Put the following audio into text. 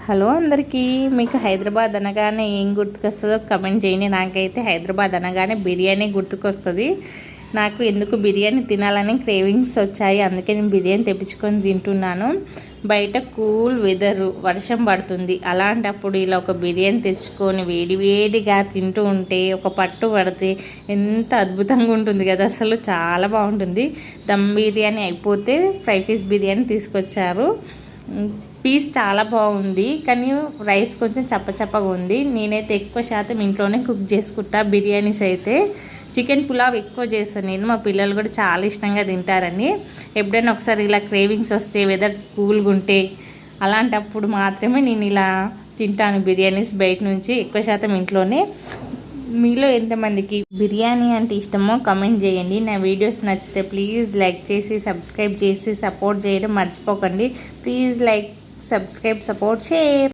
Hello అందరికీ, మీకు హైదరాబాద్ అనగానే ఏం గుర్తుకొస్తుందో కమెంట్ చేయండి. నాకైతే హైదరాబాద్ అనగానే బిర్యానీ గుర్తుకొస్తుంది. నాకు ఎందుకు బిర్యానీ తినాలని క్రేవింగ్స్ వచ్చాయి, అందుకే నేను బిర్యానీ తెప్పించుకొని తింటున్నాను. బయట కూల్ వెదరు, వర్షం పడుతుంది. అలాంటప్పుడు ఇలా ఒక బిర్యానీ తెచ్చుకొని వేడివేడిగా తింటూ ఉంటే ఒక పట్టు పడితే ఎంత అద్భుతంగా ఉంటుంది కదా. అసలు చాలా బాగుంటుంది. దమ్ బిర్యానీ అయిపోతే ఫ్రై పీస్ బిర్యానీ తీసుకొచ్చారు. పీస్ చాలా బాగుంది, కానీ రైస్ కొంచెం చప్పచప్పగా ఉంది. నేనైతే ఎక్కువ శాతం ఇంట్లోనే కుక్ చేసుకుంటా. బిర్యానీస్ అయితే చికెన్ పులావ్ ఎక్కువ చేస్తాను నేను. మా పిల్లలు కూడా చాలా ఇష్టంగా తింటారని. ఎప్పుడైనా ఒకసారి ఇలా క్రేవింగ్స్ వస్తే, వెదర్ కూల్గా ఉంటే, అలాంటప్పుడు మాత్రమే నేను ఇలా తింటాను బిర్యానీస్. బయట నుంచి ఎక్కువ శాతం ఇంట్లోనే. మీలో ఎంతమందికి బిర్యానీ అంటే ఇష్టమో కమెంట్ చేయండి. నా వీడియోస్ నచ్చితే ప్లీజ్ లైక్ చేసి సబ్స్క్రైబ్ చేసి సపోర్ట్ చేయడం మర్చిపోకండి. Please like, subscribe, support, share.